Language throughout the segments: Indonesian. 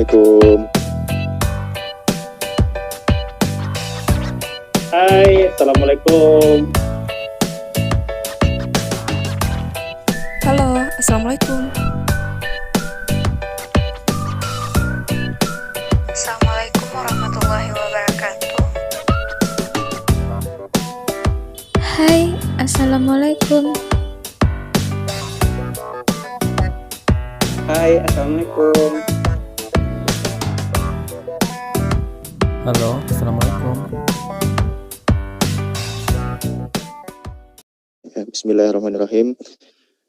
Assalamualaikum. Hai, Assalamualaikum. Halo, Assalamualaikum. Assalamualaikum warahmatullahi wabarakatuh. Hai, Assalamualaikum. Hai, Assalamualaikum. Halo, Assalamualaikum. Ya, Bismillahirrahmanirrahim.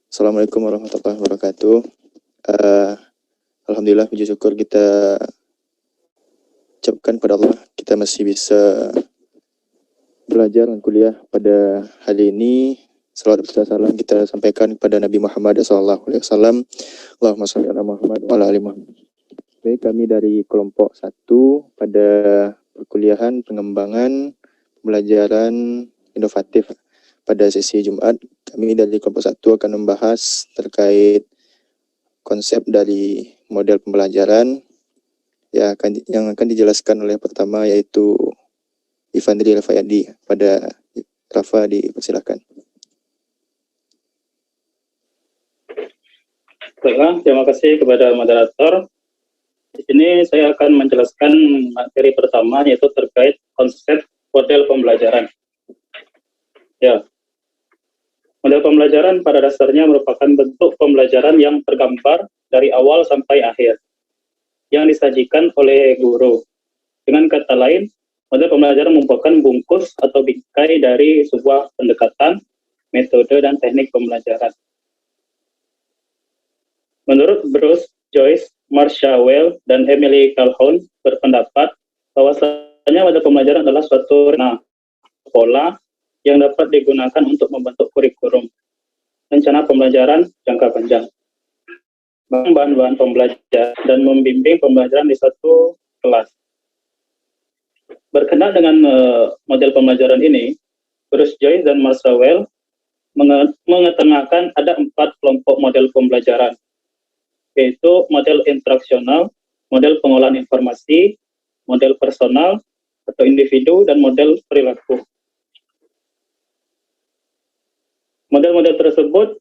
Assalamualaikum warahmatullahi wabarakatuh. Alhamdulillah, puji syukur kita ucapkan pada Allah, kita masih bisa belajar dan kuliah pada hari ini. Salawat dan salam kita sampaikan kepada Nabi Muhammad SAW. Allahumma sholli ala Muhammad wa ala ali Muhammad. Baik, kami dari kelompok 1 pada perkuliahan pengembangan pembelajaran inovatif pada sesi Jumat. Kami dari kelompok 1 akan membahas terkait konsep dari model pembelajaran yang akan dijelaskan oleh pertama yaitu Ivandri Rafayadi. Pada Rafa dipersilakan. Baiklah, terima kasih kepada moderator. Di sini saya akan menjelaskan materi pertama yaitu terkait konsep model pembelajaran. Ya, model pembelajaran pada dasarnya merupakan bentuk pembelajaran yang tergambar dari awal sampai akhir, yang disajikan oleh guru. Dengan kata lain, model pembelajaran merupakan bungkus atau bingkai dari sebuah pendekatan, metode, dan teknik pembelajaran. Menurut Bruce, Joyce, Marcia Weil, dan Emily Calhoun berpendapat bahwasanya model pembelajaran adalah suatu pola yang dapat digunakan untuk membentuk kurikulum, rencana pembelajaran jangka panjang, bahan-bahan pembelajaran, dan membimbing pembelajaran di satu kelas. Berkenaan dengan model pembelajaran ini, Bruce Joyce dan Marcia Weil mengetengahkan ada 4 kelompok model pembelajaran, yaitu model interaksional, model pengolahan informasi, model personal atau individu, dan model perilaku. Model-model tersebut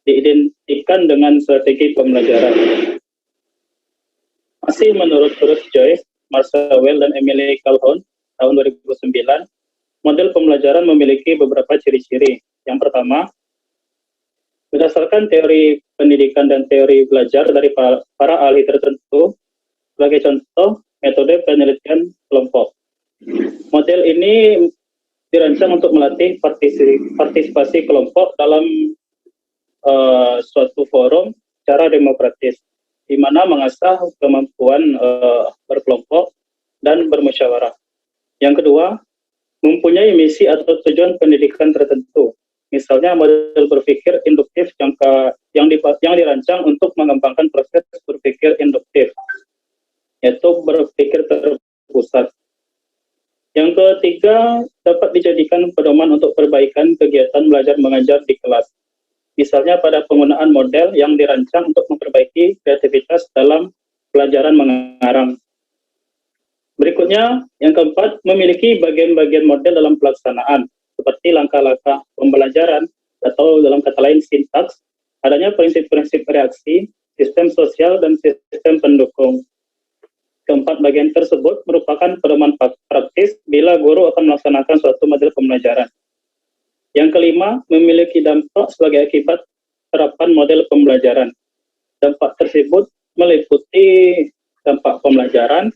diidentikan dengan strategi pembelajaran. Masih menurut Bruce Joyce, Marcia Weil, dan Emily Calhoun tahun 2009, model pembelajaran memiliki beberapa ciri-ciri. Yang pertama, berdasarkan teori pendidikan dan teori belajar dari para ahli tertentu, sebagai contoh, metode penelitian kelompok. Model ini dirancang untuk melatih partisipasi kelompok dalam suatu forum secara demokratis, di mana mengasah kemampuan berkelompok dan bermusyawarah. Yang kedua, mempunyai misi atau tujuan pendidikan tertentu. Misalnya model berpikir induktif yang dirancang untuk mengembangkan proses berpikir induktif, yaitu berpikir terpusat. Yang ketiga, dapat dijadikan pedoman untuk perbaikan kegiatan belajar mengajar di kelas. Misalnya pada penggunaan model yang dirancang untuk memperbaiki kreativitas dalam pelajaran mengarang. Berikutnya, yang keempat, memiliki bagian-bagian model dalam pelaksanaan, seperti langkah-langkah pembelajaran, atau dalam kata lain sintaks, adanya prinsip-prinsip reaksi, sistem sosial, dan sistem pendukung. Keempat bagian tersebut merupakan pedoman praktis bila guru akan melaksanakan suatu model pembelajaran. Yang kelima, memiliki dampak sebagai akibat terapan model pembelajaran. Dampak tersebut meliputi dampak pembelajaran,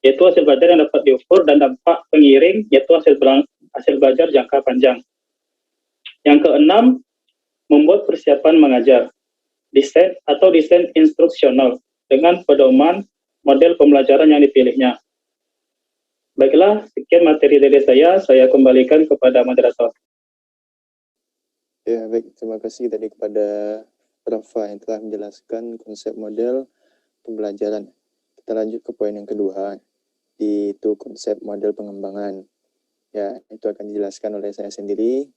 yaitu hasil belajar yang dapat diukur, dan dampak pengiring, yaitu hasil belajar jangka panjang. Yang keenam, membuat persiapan mengajar, desain instruksional dengan pedoman model pembelajaran yang dipilihnya. Baiklah, sekian materi dari saya kembalikan kepada moderator. Ya, baik, terima kasih tadi kepada Rafa yang telah menjelaskan konsep model pembelajaran. Kita lanjut ke poin yang kedua, yaitu konsep model pengembangan. Ya, itu akan dijelaskan oleh saya sendiri.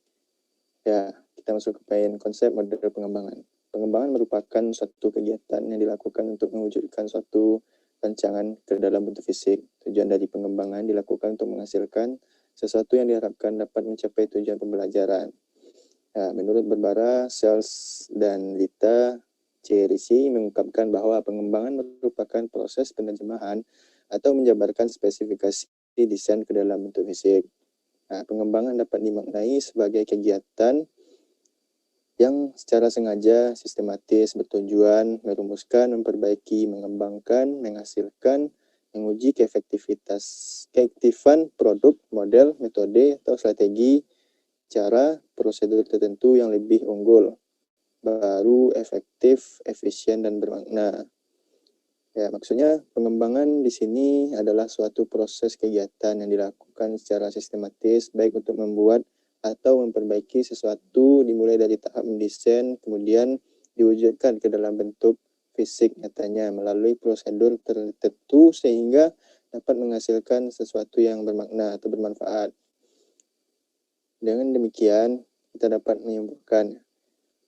Ya, kita masuk ke poin konsep model pengembangan. pengembangan merupakan suatu kegiatan yang dilakukan untuk mewujudkan suatu rancangan ke dalam bentuk fisik. Tujuan dari pengembangan dilakukan untuk menghasilkan sesuatu yang diharapkan dapat mencapai tujuan pembelajaran. Nah, menurut Barbara, Sales, dan Lita Cerisi mengungkapkan bahwa pengembangan merupakan proses penerjemahan atau menjabarkan spesifikasi desain ke dalam bentuk fisik. Nah, pengembangan dapat dimaknai sebagai kegiatan yang secara sengaja, sistematis, bertujuan, merumuskan, memperbaiki, mengembangkan, menghasilkan, menguji keefektifan produk, model, metode, atau strategi, cara, prosedur tertentu yang lebih unggul, baru, efektif, efisien, dan bermakna. Ya, maksudnya pengembangan di sini adalah suatu proses kegiatan yang dilakukan secara sistematis, baik untuk membuat atau memperbaiki sesuatu, dimulai dari tahap mendesain, kemudian diwujudkan ke dalam bentuk fisik nyatanya melalui prosedur tertentu sehingga dapat menghasilkan sesuatu yang bermakna atau bermanfaat. Dengan demikian, kita dapat menyimpulkan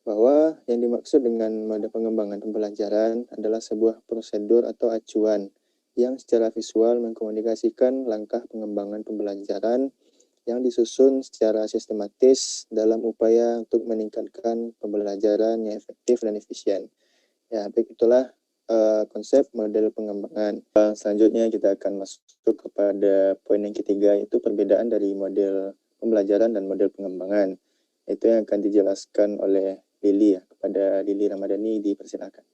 bahwa yang dimaksud dengan mode pengembangan pembelajaran adalah sebuah prosedur atau acuan yang secara visual mengkomunikasikan langkah pengembangan pembelajaran yang disusun secara sistematis dalam upaya untuk meningkatkan pembelajaran yang efektif dan efisien. Ya, baik itulah konsep model pengembangan. Selanjutnya kita akan masuk kepada poin yang ketiga, yaitu perbedaan dari model pembelajaran dan model pengembangan. Itu yang akan dijelaskan oleh Lili ya. Kepada Lili Ramadhani dipersilakan.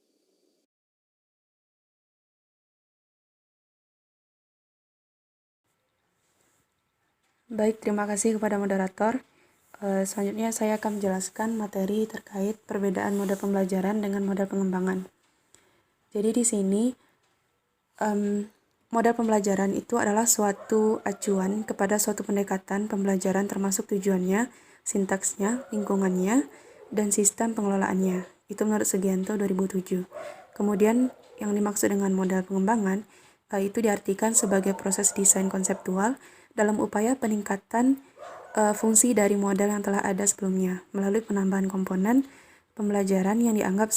Baik, terima kasih kepada moderator. Selanjutnya saya akan menjelaskan materi terkait perbedaan model pembelajaran dengan model pengembangan. Jadi di sini model pembelajaran itu adalah suatu acuan kepada suatu pendekatan pembelajaran termasuk tujuannya, sintaksnya, lingkungannya, dan sistem pengelolaannya. Itu menurut Sugianto 2007. Kemudian yang dimaksud dengan model pengembangan itu diartikan sebagai proses desain konseptual dalam upaya peningkatan fungsi dari model yang telah ada sebelumnya melalui penambahan komponen pembelajaran yang dianggap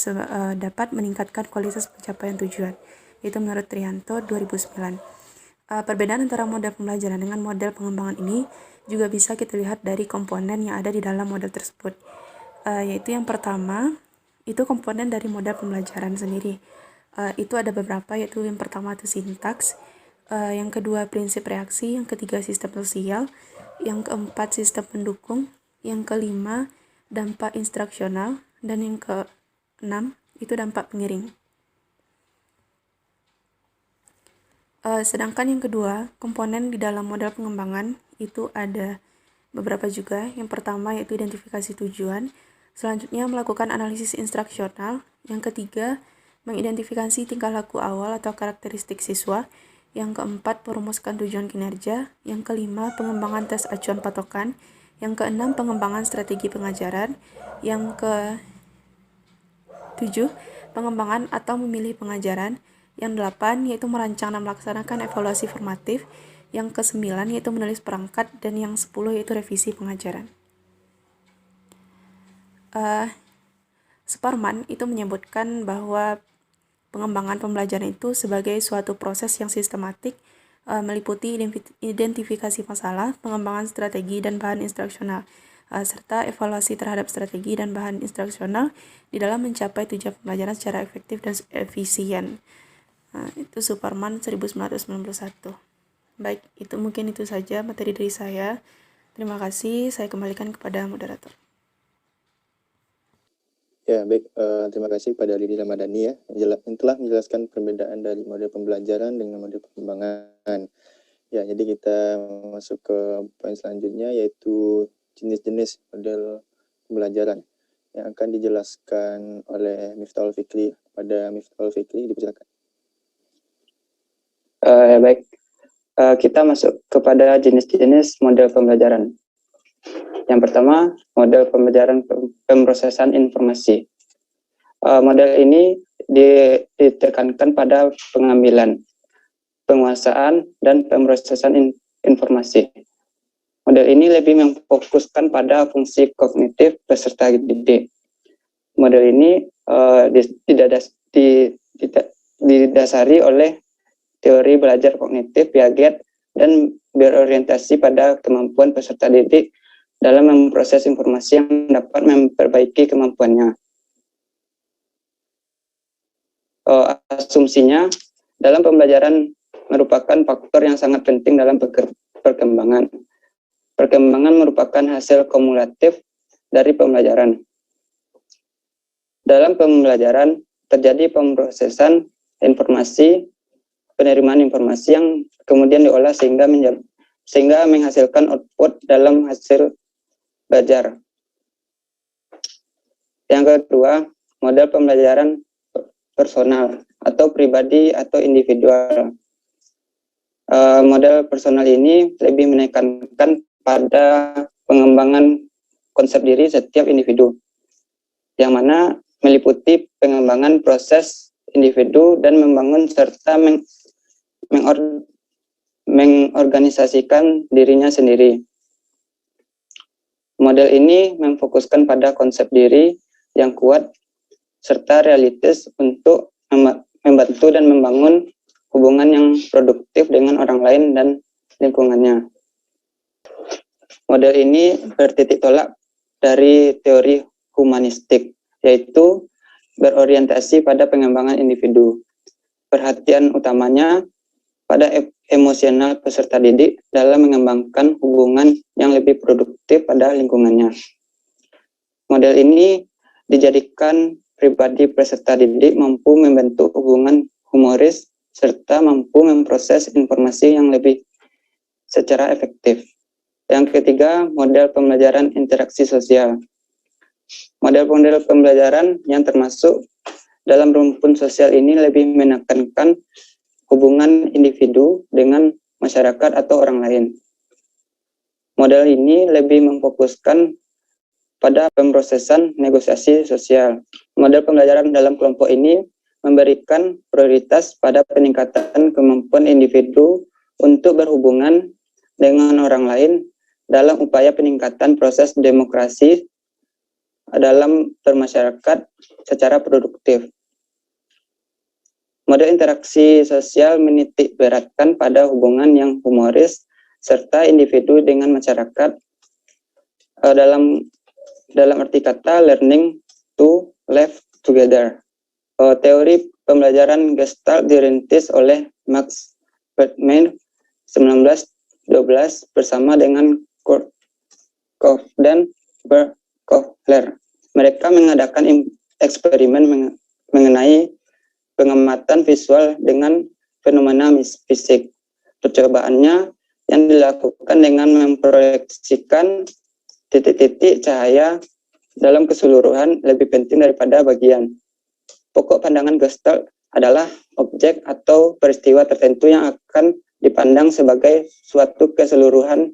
dapat meningkatkan kualitas pencapaian tujuan. Itu menurut Trianto 2009. Perbedaan antara model pembelajaran dengan model pengembangan ini juga bisa kita lihat dari komponen yang ada di dalam model tersebut. Yaitu yang pertama, itu komponen dari model pembelajaran sendiri. Itu ada beberapa, yaitu yang pertama itu sintaks, yang kedua prinsip reaksi, yang ketiga sistem sosial, yang keempat sistem pendukung, yang kelima dampak instruksional, dan yang keenam itu dampak pengiring. Sedangkan yang kedua, komponen di dalam model pengembangan itu ada beberapa juga. Yang pertama yaitu identifikasi tujuan, selanjutnya melakukan analisis instruksional, yang ketiga mengidentifikasi tingkah laku awal atau karakteristik siswa, yang keempat merumuskan tujuan kinerja, yang kelima pengembangan tes acuan patokan, yang keenam pengembangan strategi pengajaran, yang ketujuh pengembangan atau memilih pengajaran, yang delapan yaitu merancang dan melaksanakan evaluasi formatif, yang kesembilan yaitu menulis perangkat, dan yang 10 yaitu revisi pengajaran. Sparman itu menyebutkan bahwa pengembangan pembelajaran itu sebagai suatu proses yang sistematik, meliputi identifikasi masalah, pengembangan strategi dan bahan instruksional, serta evaluasi terhadap strategi dan bahan instruksional di dalam mencapai tujuan pembelajaran secara efektif dan efisien. Itu Sparman 1991. Baik, mungkin itu saja materi dari saya. Terima kasih, saya kembalikan kepada moderator. Ya, baik. Terima kasih kepada Lili Ramadhani ya, yang telah menjelaskan perbedaan dari model pembelajaran dengan model pengembangan. Ya, jadi kita masuk ke poin selanjutnya, yaitu jenis-jenis model pembelajaran yang akan dijelaskan oleh Miftahul Fikri. Pada Miftahul Fikri, dipersilakan. Baik, kita masuk kepada jenis-jenis model pembelajaran. Yang pertama, model pembelajaran pemrosesan informasi. Model ini ditekankan pada pengambilan, penguasaan, dan pemrosesan informasi. Model ini lebih memfokuskan pada fungsi kognitif peserta didik. Model ini didasari oleh teori belajar kognitif Piaget dan berorientasi pada kemampuan peserta didik dalam memproses informasi yang dapat memperbaiki kemampuannya. Asumsinya, dalam pembelajaran merupakan faktor yang sangat penting dalam perkembangan. Perkembangan merupakan hasil kumulatif dari pembelajaran. Dalam pembelajaran terjadi pemrosesan informasi, penerimaan informasi yang kemudian diolah sehingga menghasilkan output dalam hasil belajar. Yang kedua, model pembelajaran personal atau pribadi atau individual. Model personal ini lebih menekankan pada pengembangan konsep diri setiap individu, yang mana meliputi pengembangan proses individu dan membangun serta mengorganisasikan dirinya sendiri. Model ini memfokuskan pada konsep diri yang kuat serta realistis untuk membantu dan membangun hubungan yang produktif dengan orang lain dan lingkungannya. Model ini bertitik tolak dari teori humanistik, yaitu berorientasi pada pengembangan individu. Perhatian utamanya pada emosional peserta didik dalam mengembangkan hubungan yang lebih produktif pada lingkungannya. Model ini dijadikan pribadi peserta didik mampu membentuk hubungan humoris serta mampu memproses informasi yang lebih secara efektif. Yang ketiga, model pembelajaran interaksi sosial. Model-model pembelajaran yang termasuk dalam rumpun sosial ini lebih menekankan hubungan individu dengan masyarakat atau orang lain. Model ini lebih memfokuskan pada pemrosesan negosiasi sosial. Model pembelajaran dalam kelompok ini memberikan prioritas pada peningkatan kemampuan individu untuk berhubungan dengan orang lain dalam upaya peningkatan proses demokrasi dalam bermasyarakat secara produktif. Model interaksi sosial menitik beratkan pada hubungan yang humoris serta individu dengan masyarakat dalam arti kata learning to live together. Teori pembelajaran Gestalt dirintis oleh Max Bergman 1912 bersama dengan Kurt Koch dan Bert Kohler. Mereka mengadakan eksperimen mengenai pengamatan visual dengan fenomena fisik. Percobaannya yang dilakukan dengan memproyeksikan titik-titik cahaya dalam keseluruhan lebih penting daripada bagian. Pokok pandangan Gestalt adalah objek atau peristiwa tertentu yang akan dipandang sebagai suatu keseluruhan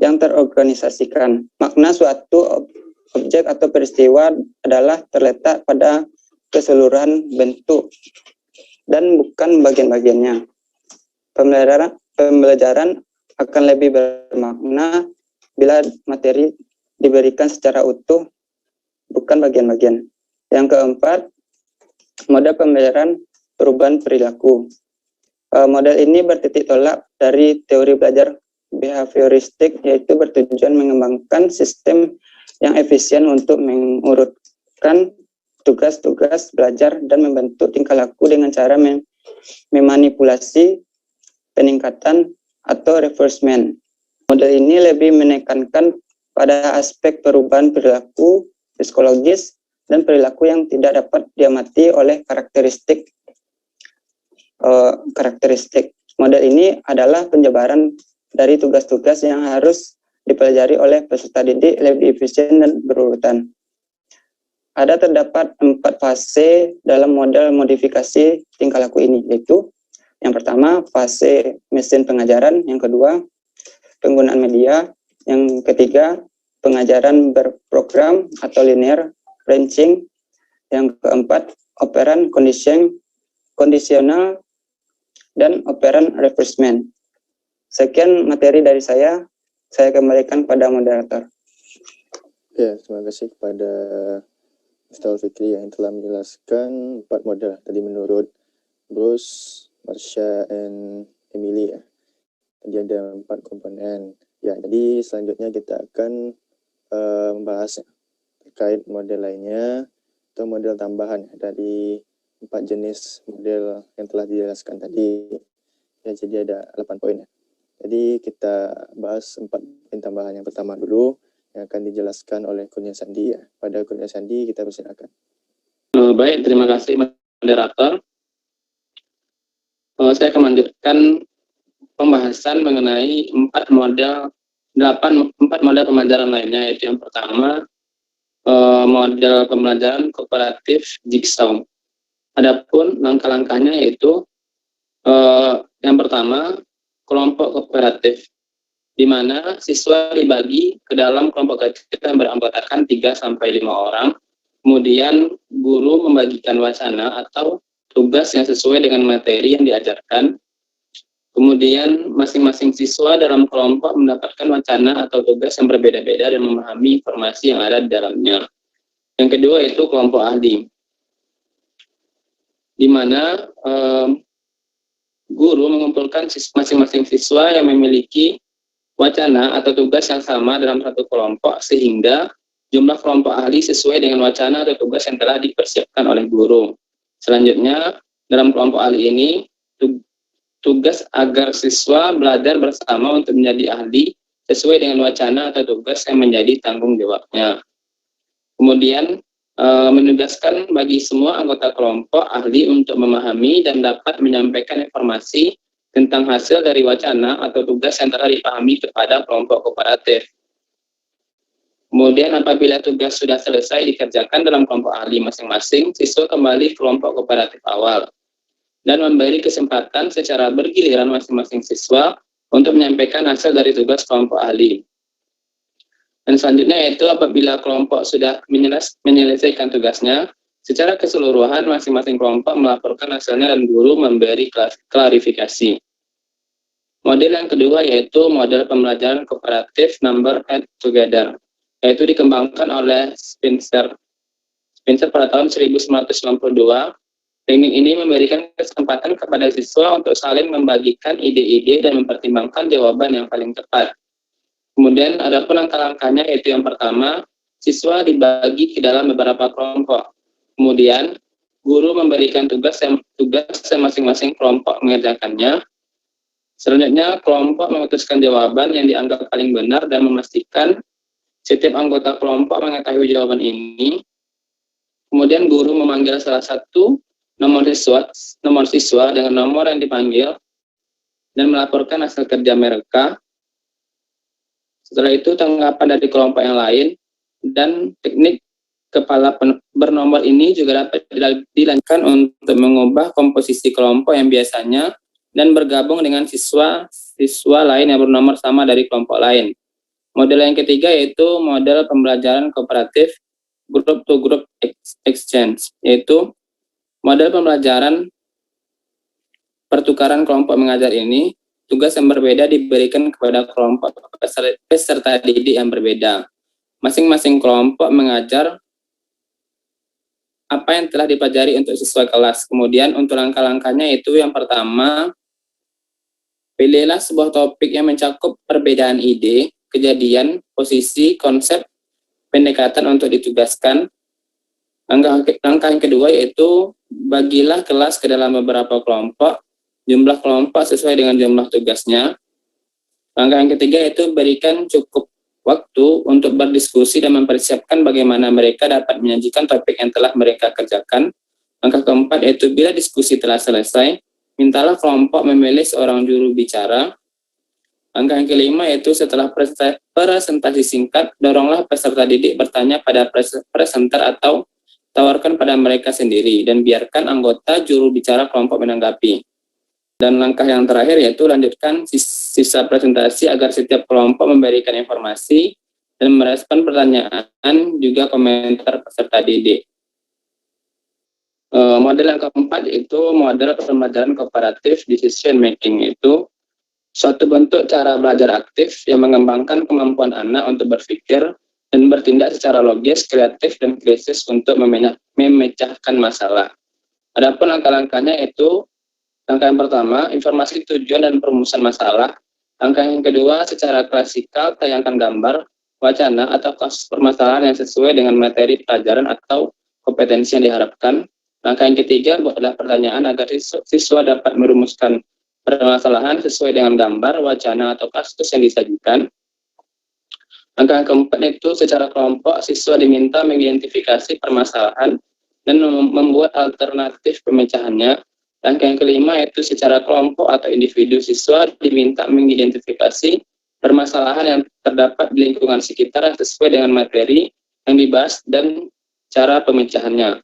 yang terorganisasikan. Makna suatu objek atau peristiwa adalah terletak pada keseluruhan bentuk dan bukan bagian-bagiannya. Pembelajaran akan lebih bermakna bila materi diberikan secara utuh, bukan bagian-bagian. Yang keempat, model pembelajaran perubahan perilaku. Model ini bertitik tolak dari teori belajar behavioristik, yaitu bertujuan mengembangkan sistem yang efisien untuk mengurutkan tugas-tugas belajar dan membentuk tingkah laku dengan cara memanipulasi peningkatan atau reinforcement. Model ini lebih menekankan pada aspek perubahan perilaku psikologis dan perilaku yang tidak dapat diamati oleh karakteristik. Model ini adalah penjabaran dari tugas-tugas yang harus dipelajari oleh peserta didik lebih efisien dan berurutan. Terdapat 4 fase dalam model modifikasi tingkah laku ini, yaitu yang pertama, fase mesin pengajaran, yang kedua, penggunaan media, yang ketiga, pengajaran berprogram atau linear branching, yang keempat, operan kondisional, dan operan reinforcement. Sekian materi dari saya kembalikan pada moderator. Ya, terima kasih kepada Ustaz Fikri yang telah menjelaskan 4 model tadi menurut Bruce, Marsha, and Emily ya. Tadi ada 4 komponen. Ya, jadi selanjutnya kita akan membahas terkait model lainnya atau model tambahan dari 4 jenis model yang telah dijelaskan tadi. Ya, jadi ada 8 poin ya. Jadi kita bahas 4 poin tambahan. Yang pertama dulu yang akan dijelaskan oleh Kurnia Sandi ya. Pada Kurnia Sandi kita persilakan. Baik, terima kasih moderator. Saya akan melanjutkan pembahasan mengenai 4 model pembelajaran lainnya, yaitu yang pertama model pembelajaran kooperatif Jigsaw. Adapun langkah-langkahnya yaitu yang pertama kelompok kooperatif, di mana siswa dibagi ke dalam kelompok kecil yang beranggotakan 3-5 orang. Kemudian guru membagikan wacana atau tugas yang sesuai dengan materi yang diajarkan. Kemudian masing-masing siswa dalam kelompok mendapatkan wacana atau tugas yang berbeda-beda dan memahami informasi yang ada di dalamnya. Yang kedua itu kelompok ahli, di mana guru mengumpulkan masing-masing siswa yang memiliki wacana atau tugas yang sama dalam satu kelompok, sehingga jumlah kelompok ahli sesuai dengan wacana atau tugas yang telah dipersiapkan oleh guru. Selanjutnya, dalam kelompok ahli ini, tugas agar siswa belajar bersama untuk menjadi ahli sesuai dengan wacana atau tugas yang menjadi tanggung jawabnya. Kemudian menugaskan bagi semua anggota kelompok ahli untuk memahami dan dapat menyampaikan informasi tentang hasil dari wacana atau tugas yang telah dipahami kepada kelompok kooperatif. Kemudian apabila tugas sudah selesai dikerjakan dalam kelompok ahli masing-masing, siswa kembali ke kelompok kooperatif awal dan memberi kesempatan secara bergiliran masing-masing siswa untuk menyampaikan hasil dari tugas kelompok ahli. Dan selanjutnya yaitu apabila kelompok sudah menyelesaikan tugasnya, secara keseluruhan masing-masing kelompok melaporkan hasilnya dan guru memberi klarifikasi. Model yang kedua yaitu model pembelajaran kooperatif Number Add Together, yaitu dikembangkan oleh Spencer pada tahun 1992. Teknik ini memberikan kesempatan kepada siswa untuk saling membagikan ide-ide dan mempertimbangkan jawaban yang paling tepat. Kemudian ada pun langkah-langkahnya, yaitu yang pertama, siswa dibagi ke dalam beberapa kelompok. Kemudian guru memberikan tugas yang masing-masing kelompok mengerjakannya. Selanjutnya kelompok memutuskan jawaban yang dianggap paling benar dan memastikan setiap anggota kelompok mengetahui jawaban ini. Kemudian guru memanggil salah satu nomor siswa dengan nomor yang dipanggil dan melaporkan hasil kerja mereka. Setelah itu tanggapan dari kelompok yang lain, dan teknik kepala bernomor ini juga dapat dilanjutkan untuk mengubah komposisi kelompok yang biasanya dan bergabung dengan siswa lain yang bernomor sama dari kelompok lain. Model yang ketiga yaitu model pembelajaran kooperatif Group to Group Exchange, yaitu model pembelajaran pertukaran kelompok mengajar ini. Tugas yang berbeda diberikan kepada kelompok peserta didik yang berbeda. Masing-masing kelompok mengajar apa yang telah dipelajari untuk siswa kelas. Kemudian untuk langkah-langkahnya itu yang pertama, pilihlah sebuah topik yang mencakup perbedaan ide, kejadian, posisi, konsep, pendekatan untuk ditugaskan. Langkah yang kedua yaitu bagilah kelas ke dalam beberapa kelompok, jumlah kelompok sesuai dengan jumlah tugasnya. Langkah yang ketiga yaitu berikan cukup waktu untuk berdiskusi dan mempersiapkan bagaimana mereka dapat menyajikan topik yang telah mereka kerjakan. Langkah keempat yaitu bila diskusi telah selesai, mintalah kelompok memilih seorang juru bicara. Langkah yang kelima yaitu setelah presentasi singkat, doronglah peserta didik bertanya pada presenter atau tawarkan pada mereka sendiri dan biarkan anggota juru bicara kelompok menanggapi. Dan langkah yang terakhir yaitu lanjutkan sisa presentasi agar setiap kelompok memberikan informasi dan merespon pertanyaan juga komentar peserta didik. Model yang keempat yaitu model pembelajaran kooperatif decision making, yaitu suatu bentuk cara belajar aktif yang mengembangkan kemampuan anak untuk berpikir dan bertindak secara logis, kreatif, dan kritis untuk memecahkan masalah. Adapun langkah-langkahnya itu, langkah yang pertama, informasi tujuan dan perumusan masalah. Langkah yang kedua, secara klasikal, tayangkan gambar, wacana, atau kasus permasalahan yang sesuai dengan materi pelajaran atau kompetensi yang diharapkan. Langkah yang ketiga, buatlah pertanyaan agar siswa dapat merumuskan permasalahan sesuai dengan gambar, wacana, atau kasus yang disajikan. Langkah yang keempat itu secara kelompok siswa diminta mengidentifikasi permasalahan dan membuat alternatif pemecahannya. Langkah yang kelima yaitu secara kelompok atau individu siswa diminta mengidentifikasi permasalahan yang terdapat di lingkungan sekitar yang sesuai dengan materi yang dibahas dan cara pemecahannya.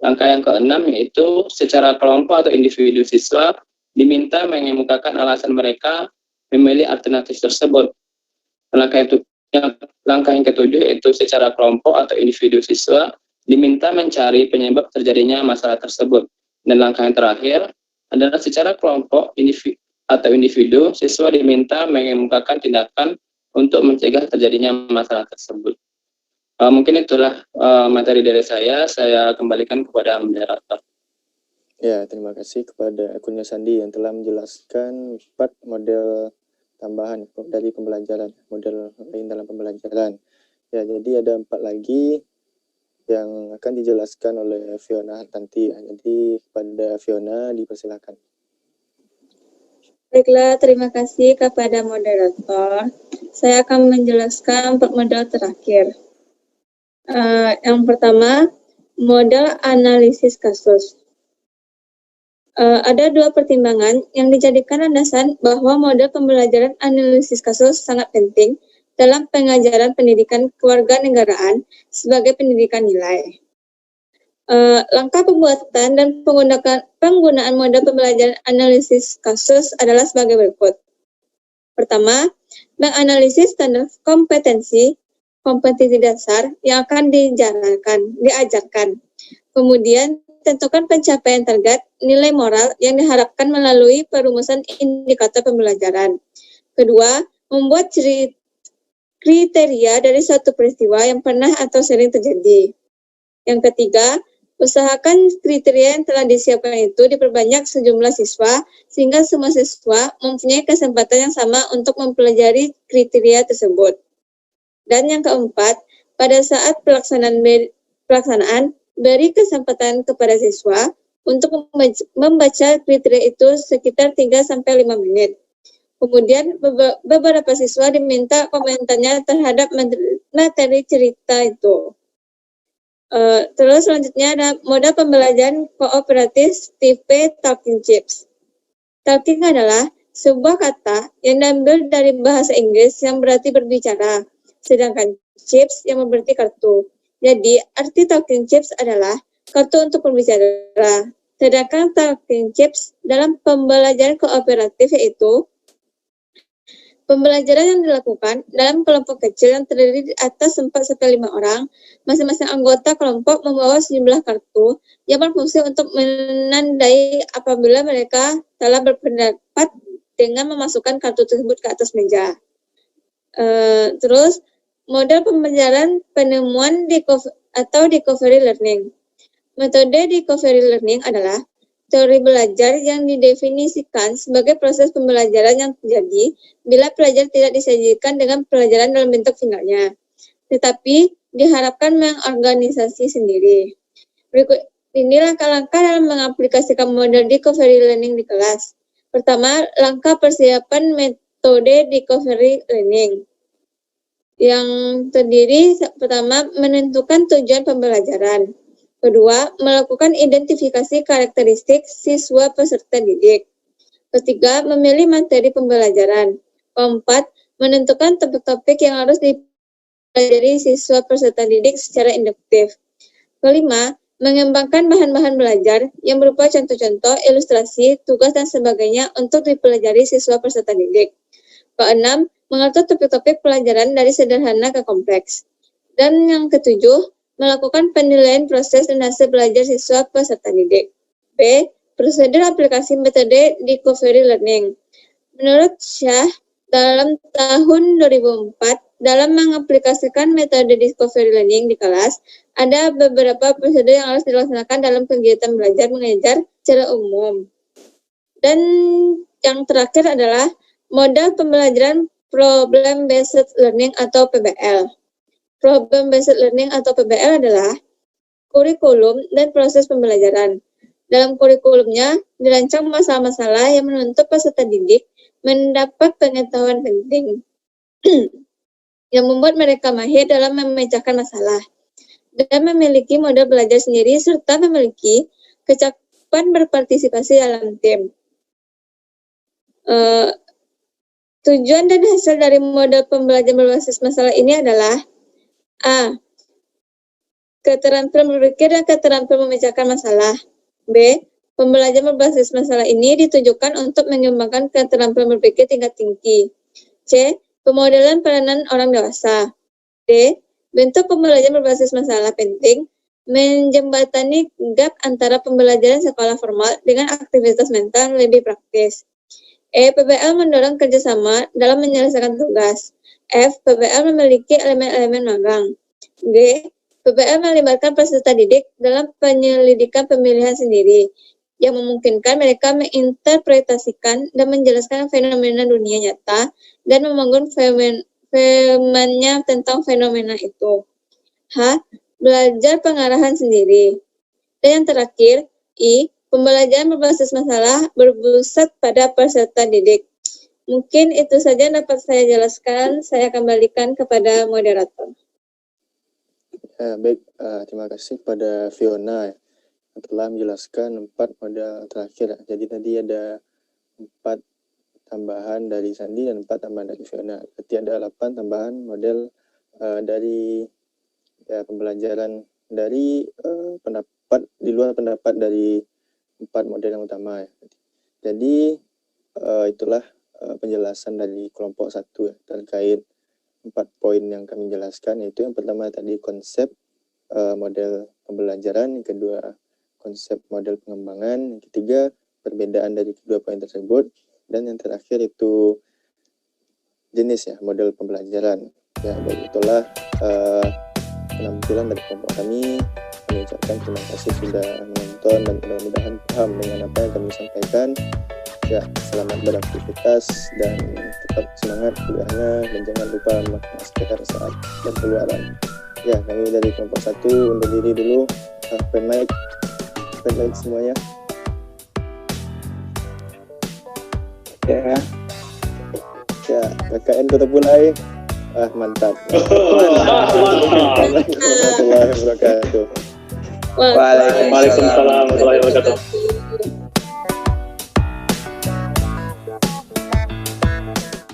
Langkah yang keenam yaitu secara kelompok atau individu siswa diminta mengemukakan alasan mereka memilih alternatif tersebut. Langkah yang ketujuh yaitu secara kelompok atau individu siswa diminta mencari penyebab terjadinya masalah tersebut. Dan langkah yang terakhir adalah secara kelompok atau individu siswa diminta mengemukakan tindakan untuk mencegah terjadinya masalah tersebut. Mungkin itulah materi dari saya kembalikan kepada moderator. Ya, terima kasih kepada akunnya Sandi yang telah menjelaskan 4 model tambahan dari pembelajaran, model lain dalam pembelajaran. Ya, jadi ada 4 lagi yang akan dijelaskan oleh Fiona nanti. Jadi kepada Fiona dipersilakan. Baiklah, terima kasih kepada moderator. Saya akan menjelaskan 4 model terakhir. Yang pertama, model analisis kasus. Ada 2 pertimbangan yang dijadikan landasan bahwa model pembelajaran analisis kasus sangat penting dalam pengajaran pendidikan kewarganegaraan sebagai pendidikan nilai. Langkah pembuatan dan penggunaan model pembelajaran analisis kasus adalah sebagai berikut. Pertama, menganalisis standar kompetensi dasar yang akan diajarkan. Kemudian, tentukan pencapaian target nilai moral yang diharapkan melalui perumusan indikator pembelajaran. Kedua, membuat kriteria dari suatu peristiwa yang pernah atau sering terjadi. Yang ketiga, usahakan kriteria yang telah disiapkan itu diperbanyak sejumlah siswa sehingga semua siswa mempunyai kesempatan yang sama untuk mempelajari kriteria tersebut. Dan yang keempat, pada saat pelaksanaan beri kesempatan kepada siswa untuk membaca kriteria itu sekitar 3-5 menit. Kemudian beberapa siswa diminta komentarnya terhadap materi cerita itu. Terus selanjutnya ada model pembelajaran kooperatif tipe Talking Chips. Talking adalah sebuah kata yang diambil dari bahasa Inggris yang berarti berbicara, sedangkan chips yang berarti kartu. Jadi, arti Talking Chips adalah kartu untuk berbicara. Sedangkan Talking Chips dalam pembelajaran kooperatif yaitu pembelajaran yang dilakukan dalam kelompok kecil yang terdiri di atas 4-5 orang. Masing-masing anggota kelompok membawa sejumlah kartu yang berfungsi untuk menandai apabila mereka telah berpendapat dengan memasukkan kartu tersebut ke atas meja. Terus, model pembelajaran penemuan discovery learning. Metode discovery learning adalah teori belajar yang didefinisikan sebagai proses pembelajaran yang terjadi bila pelajar tidak disajikan dengan pelajaran dalam bentuk finalnya, tetapi diharapkan mengorganisasi sendiri. Berikut ini langkah-langkah dalam mengaplikasikan model discovery learning di kelas. Pertama, langkah persiapan metode discovery learning. Yang terdiri pertama menentukan tujuan pembelajaran. Kedua, melakukan identifikasi karakteristik siswa peserta didik. Ketiga, memilih materi pembelajaran. Keempat, menentukan topik-topik yang harus dipelajari siswa peserta didik secara induktif. Kelima, mengembangkan bahan-bahan belajar yang berupa contoh-contoh, ilustrasi, tugas, dan sebagainya untuk dipelajari siswa peserta didik. Keenam, mengatur topik-topik pelajaran dari sederhana ke kompleks. Dan yang ketujuh, melakukan penilaian proses dan hasil belajar siswa peserta didik. B. Prosedur aplikasi metode discovery learning. Menurut Syah, dalam tahun 2004, dalam mengaplikasikan metode discovery learning di kelas, ada beberapa prosedur yang harus dilaksanakan dalam kegiatan belajar mengajar secara umum. Dan yang terakhir adalah model pembelajaran problem based learning atau PBL. Problem based learning atau PBL adalah kurikulum dan proses pembelajaran. Dalam kurikulumnya dirancang masalah-masalah yang menuntut peserta didik mendapat pengetahuan penting yang membuat mereka mahir dalam memecahkan masalah dan memiliki model belajar sendiri serta memiliki kecakupan berpartisipasi dalam tim. Tujuan dan hasil dari model pembelajaran berbasis masalah ini adalah A. Keterampilan berpikir dan keterampilan memecahkan masalah. B. Pembelajaran berbasis masalah ini ditujukan untuk mengembangkan keterampilan berpikir tingkat tinggi. C. Pemodelan peranan orang dewasa. D. Bentuk pembelajaran berbasis masalah penting menjembatani gap antara pembelajaran sekolah formal dengan aktivitas mental lebih praktis. E. PBL mendorong kerjasama dalam menyelesaikan tugas. F. PBL memiliki elemen-elemen magang. G. PBL melibatkan peserta didik dalam penyelidikan pemilihan sendiri yang memungkinkan mereka menginterpretasikan dan menjelaskan fenomena dunia nyata dan membangun fenomenanya tentang fenomena itu. H. Belajar pengarahan sendiri. Dan yang terakhir, I. Pembelajaran berbasis masalah berpusat pada peserta didik. Mungkin itu saja dapat saya jelaskan. Saya kembalikan kepada moderator. Baik, terima kasih kepada Fiona yang telah menjelaskan 4 model terakhir. Jadi tadi ada 4 tambahan dari Sandi dan 4 tambahan dari Fiona. Berarti ada 8 tambahan model dari pembelajaran dari pendapat di luar pendapat dari 4 model yang utama. Jadi itulah penjelasan dari kelompok 1 terkait 4 poin yang kami jelaskan, yaitu yang pertama tadi konsep model pembelajaran, yang kedua konsep model pengembangan, yang ketiga perbedaan dari kedua poin tersebut, dan yang terakhir itu jenis model pembelajaran. Ya, baik, itulah penampilan dari kelompok kami. Kami ucapkan terima kasih sudah menonton dan mudah-mudahan paham dengan apa yang kami sampaikan. Ya, selamat beraktivitas dan tetap semangat kuliahnya dan jangan lupa memakai masker saat berkeluaran. Ya, kami dari kelompok 1 undur diri dulu. Open mic semuanya. Ya, KKN Kota Punai. Mantap. Warahmatullahi wabarakatuh. Waalaikumsalam warahmatullahi wabarakatuh.